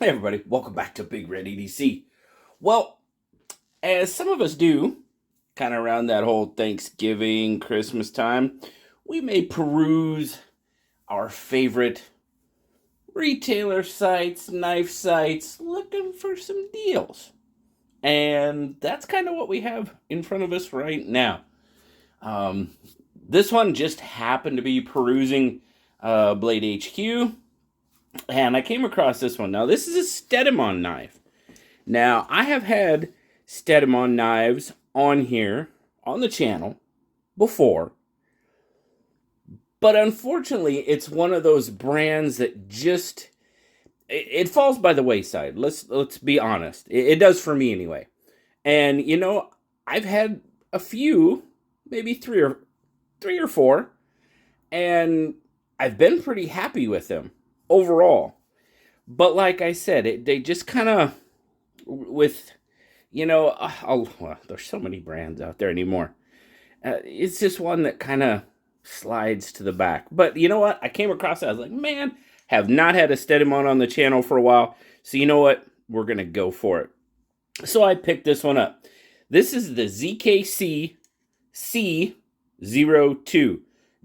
Hey everybody, welcome back to BigRedEDC. Well, as some of us do, kind of around that whole Thanksgiving, Christmas time, we may peruse our favorite retailer sites, knife sites, looking for some deals. And that's kind of what we have in front of us right now. This one just happened to be perusing Blade HQ, and I came across this one. Now, this is a Stedemon knife. Now, I have had Stedemon knives on here, on the channel, before. But unfortunately, it's one of those brands that just... It falls by the wayside. Let's be honest. It does for me anyway. And, you know, I've had a few, maybe three or four, and I've been pretty happy with them overall. But like I said, they just kind of, with, you know, well, there's so many brands out there anymore. It's just one that kind of slides to the back. But you know what? I came across it. I was like, man, have not had a Stedemon on the channel for a while. So you know what? We're going to go for it. So I picked this one up. This is the ZKC C02.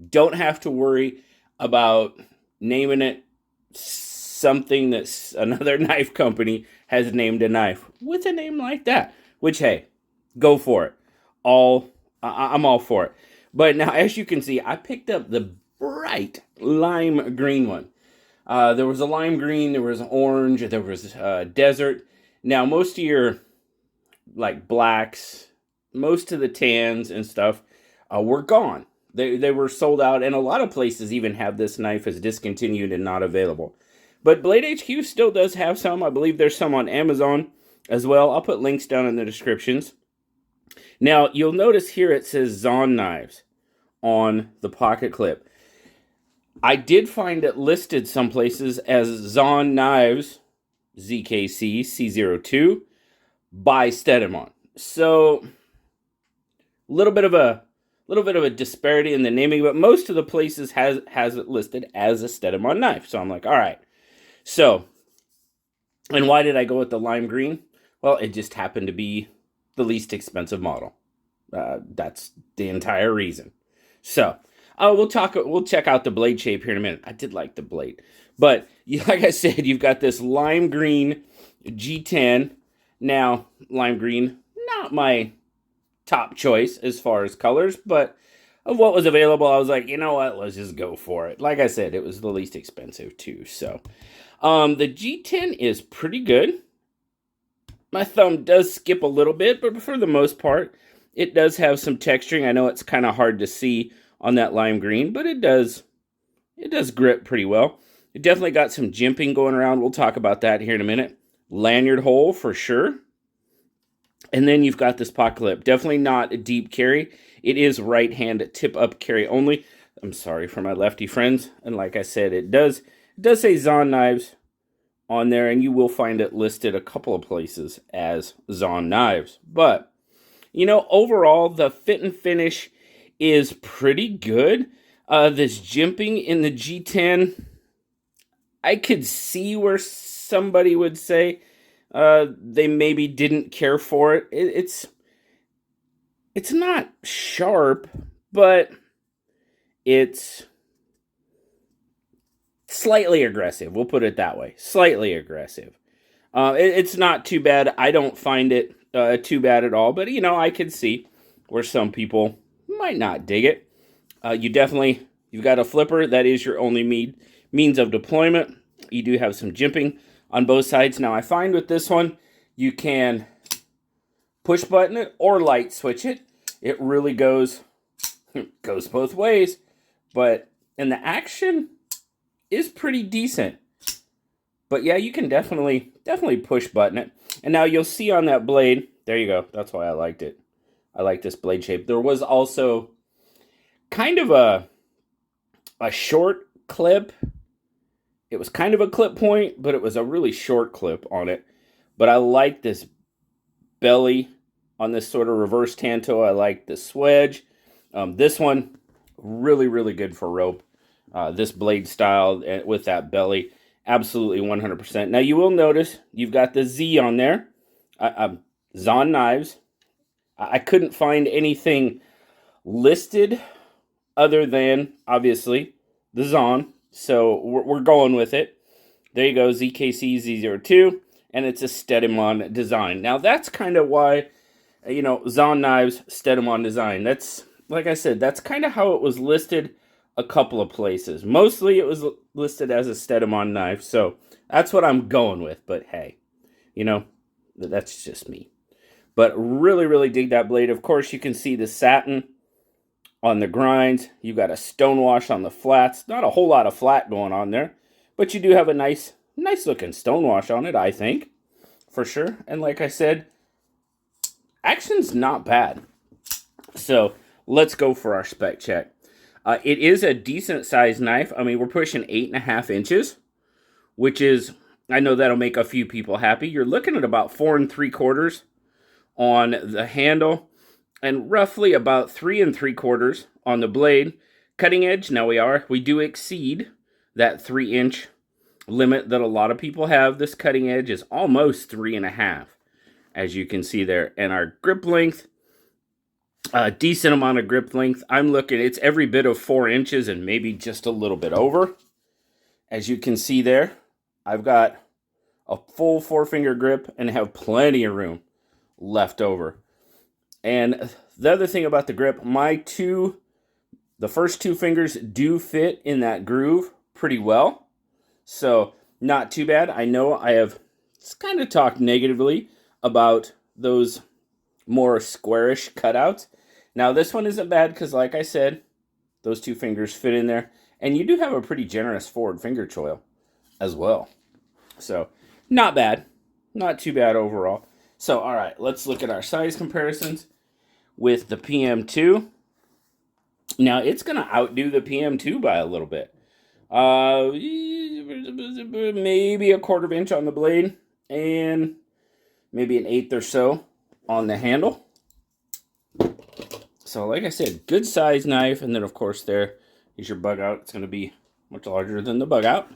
Don't have to worry about naming it something that another knife company has named a knife with a name like that. Which, hey, go for it. I'm all for it. But now, as you can see, I picked up the bright lime green one. There was a lime green, there was orange, there was desert. Now, most of your, like, blacks, most of the tans and stuff were gone. They were sold out, and a lot of places even have this knife as discontinued and not available. But Blade HQ still does have some. I believe there's some on Amazon as well. I'll put links down in the descriptions. Now, you'll notice here it says Zon Knives on the pocket clip. I did find it listed some places as Zon Knives ZKC C02 by Stedemon. So, a little bit of a disparity in the naming, but most of the places has it listed as a Stedemon knife. So I'm like, all right. So, and why did I go with the lime green? Well, it just happened to be the least expensive model. That's the entire reason. So, we'll check out the blade shape here in a minute. I did like the blade. But, like I said, you've got this lime green G10. Now, lime green, not my top choice as far as colors, but of what was available, I was like, you know what, let's just go for it. Like I said, it was the least expensive too. So, the G10 is pretty good. My thumb does skip a little bit, but for the most part, it does have some texturing. I know it's kind of hard to see on that lime green, but it does grip pretty well. It definitely got some jimping going around. We'll talk about that here in a minute. Lanyard hole for sure. And then you've got this pocket clip. Definitely not a deep carry. It is right hand tip up carry only. I'm sorry for my lefty friends. And like I said, it does say Zon Knives on there, and you will find it listed a couple of places as Zon Knives. But, you know, overall, the fit and finish is pretty good. This jimping in the G10, I could see where somebody would say they maybe didn't care for it. It's not sharp, but it's slightly aggressive. We'll put it that way. Slightly aggressive. It's not too bad. I don't find it too bad at all. But, you know, I can see where some people might not dig it. You've got a flipper. That is your only means of deployment. You do have some jimping on both sides. Now, I find with this one, you can push button it or light switch it. It really goes both ways. But in the action is pretty decent. But yeah, you can definitely push button it. And now you'll see on that blade, there you go. That's why I liked it. I like this blade shape. There was also kind of a short clip. It was kind of a clip point, but it was a really short clip on it. But I like this belly on this sort of reverse tanto. I like the swedge. This one, really, really good for rope. This blade style with that belly. Absolutely 100%. Now, you will notice you've got the Z on there. Zon Knives. I couldn't find anything listed other than, obviously, the Zon. So we're going with it. There you go, ZKC Z02. And it's a Stedemon design. Now, that's kind of why, you know, Zon Knives, Stedemon design. That's, like I said, that's kind of how it was listed a couple of places. Mostly it was listed as a Stedemon knife. So that's what I'm going with. But hey, you know, that's just me. But really, really dig that blade. Of course, you can see the satin on the grinds. You got a stonewash on the flats. Not a whole lot of flat going on there. But you do have a nice looking stonewash on it, I think. For sure. And like I said, action's not bad. So let's go for our spec check. It is a decent sized knife. I mean, we're pushing 8.5 inches, which is, I know that'll make a few people happy. You're looking at about 4 3/4 on the handle and roughly about 3 3/4 on the blade. Cutting edge, now we do exceed that 3-inch limit that a lot of people have. This cutting edge is almost 3.5, as you can see there. And our grip length, a decent amount of grip length. I'm looking, it's every bit of 4 inches and maybe just a little bit over. As you can see there, I've got a full 4-finger grip and have plenty of room left over. And the other thing about the grip, the first 2 fingers do fit in that groove pretty well. So not too bad. I know I have kind of talked negatively about those more squarish cutouts. Now this one isn't bad because, like I said, those 2 fingers fit in there. And you do have a pretty generous forward finger choil as well. So not bad. Not too bad overall. So, all right, let's look at our size comparisons with the PM2. Now, it's going to outdo the PM2 by a little bit. Maybe 1/4 inch on the blade and maybe 1/8 or so on the handle. So, like I said, good size knife. And then, of course, there is your bug out. It's going to be much larger than the bug out.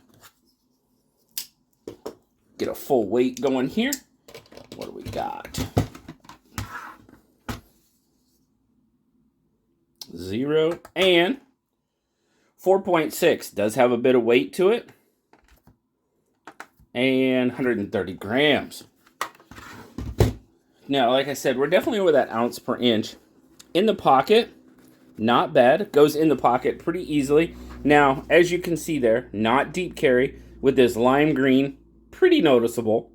Get a full weight going here. What do we got? 0 and 4.6. Does have a bit of weight to it. And 130 grams. Now, like I said, we're definitely over that ounce per inch. In the pocket, not bad. Goes in the pocket pretty easily. Now, as you can see there, not deep carry with this lime green. Pretty noticeable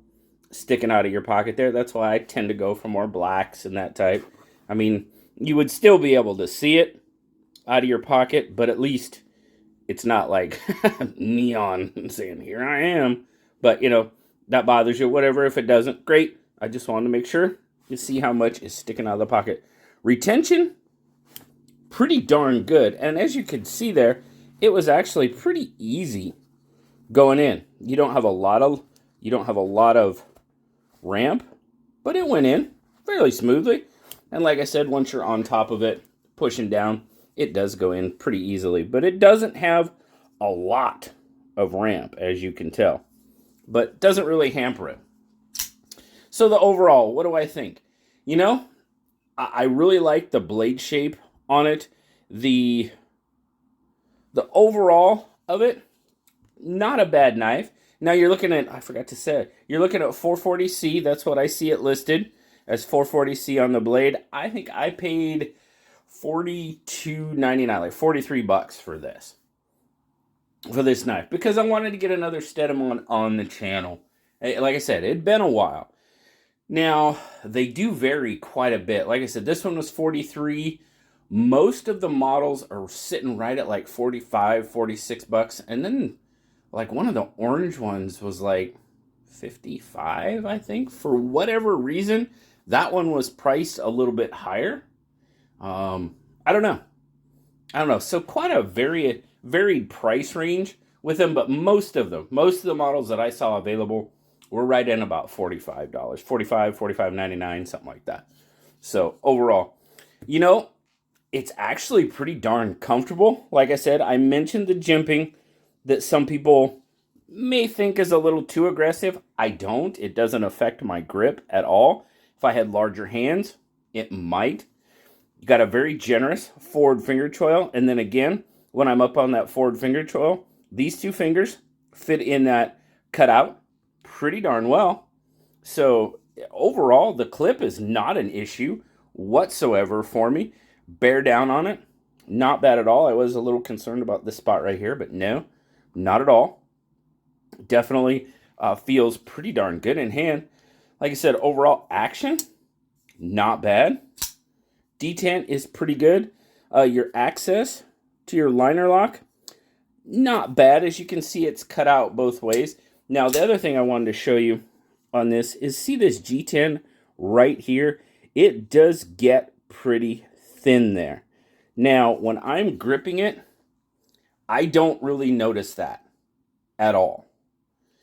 sticking out of your pocket there. That's why I tend to go for more blacks and that type. I mean, you would still be able to see it out of your pocket, but at least it's not like neon saying, here I am. But, you know, that bothers you. Whatever, if it doesn't, great. I just wanted to make sure you see how much is sticking out of the pocket. Retention, pretty darn good. And as you can see there, it was actually pretty easy going in. You don't have a lot of ramp, but it went in fairly smoothly. And like I said, once you're on top of it, pushing down, it does go in pretty easily. But it doesn't have a lot of ramp, as you can tell. But doesn't really hamper it. So the overall, what do I think? You know, I really like the blade shape on it. The overall of it, not a bad knife. Now you're looking at, I forgot to say, you're looking at 440C. That's what I see it listed as, 440C on the blade. I think I paid $42.99, like $43 for this knife, because I wanted to get another Stedemon on the channel. Like I said, it'd been a while. Now, they do vary quite a bit. Like I said, this one was $43. Most of the models are sitting right at like $45, $46. And then, like, one of the orange ones was like $55, I think. For whatever reason, that one was priced a little bit higher. I don't know. So quite a varied price range with them, but most of the models that I saw available were right in about $45, $45.99, something like that. So overall, you know, it's actually pretty darn comfortable. Like I said, I mentioned the jimping that some people may think is a little too aggressive. I don't. It doesn't affect my grip at all. If I had larger hands, it might. You got a very generous forward finger choil. And then again, when I'm up on that forward finger choil, these two fingers fit in that cutout pretty darn well. So overall, the clip is not an issue whatsoever for me. Bear down on it. Not bad at all. I was a little concerned about this spot right here, but no, not at all. Definitely feels pretty darn good in hand. Like I said, overall action, not bad. Detent is pretty good. Your access to your liner lock, not bad. As you can see, it's cut out both ways. Now, the other thing I wanted to show you on this is, see this G10 right here? It does get pretty thin there. Now, when I'm gripping it, I don't really notice that at all.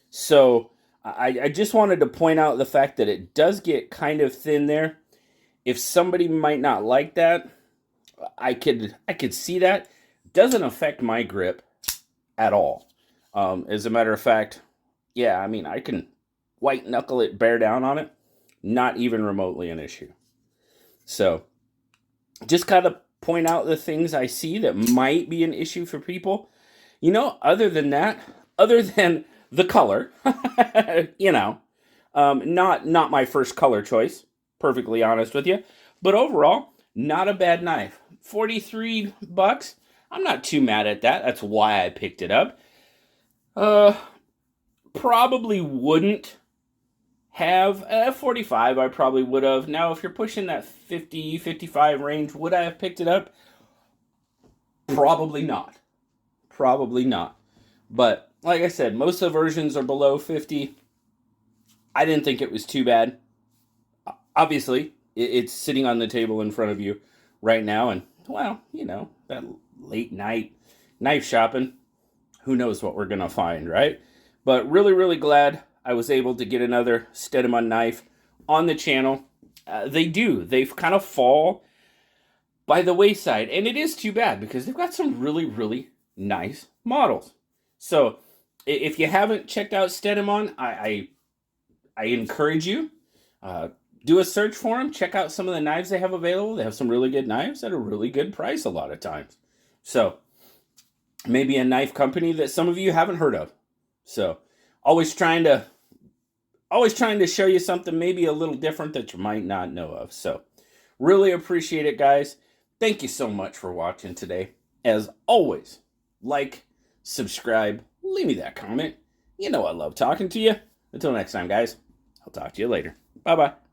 So I just wanted to point out the fact that it does get kind of thin there. If somebody might not like that, I could see that. Doesn't affect my grip at all. As a matter of fact, yeah, I mean, I can white knuckle it, bear down on it. Not even remotely an issue. So just kind of point out the things I see that might be an issue for people. You know, other than that, other than the color, you know, not my first color choice, perfectly honest with you. But overall, not a bad knife. $43. I'm not too mad at that. That's why I picked it up. Probably wouldn't have 45. I probably would have. Now, if you're pushing that 50, 55 range, would I have picked it up? Probably not. Probably not. But like I said, most of the versions are below 50. I didn't think it was too bad. Obviously, it's sitting on the table in front of you right now. And, well, you know, that late night knife shopping, who knows what we're going to find, right? But really, really glad I was able to get another Stedemon knife on the channel. They kind of fall by the wayside. And it is too bad because they've got some really, really nice models. So if you haven't checked out Stedemon, I encourage you. Do a search for them. Check out some of the knives they have available. They have some really good knives at a really good price a lot of times. So maybe a knife company that some of you haven't heard of. So always trying to show you something maybe a little different that you might not know of. So really appreciate it, guys. Thank you so much for watching today. As always, like, subscribe, leave me that comment. You know I love talking to you. Until next time, guys, I'll talk to you later. Bye-bye.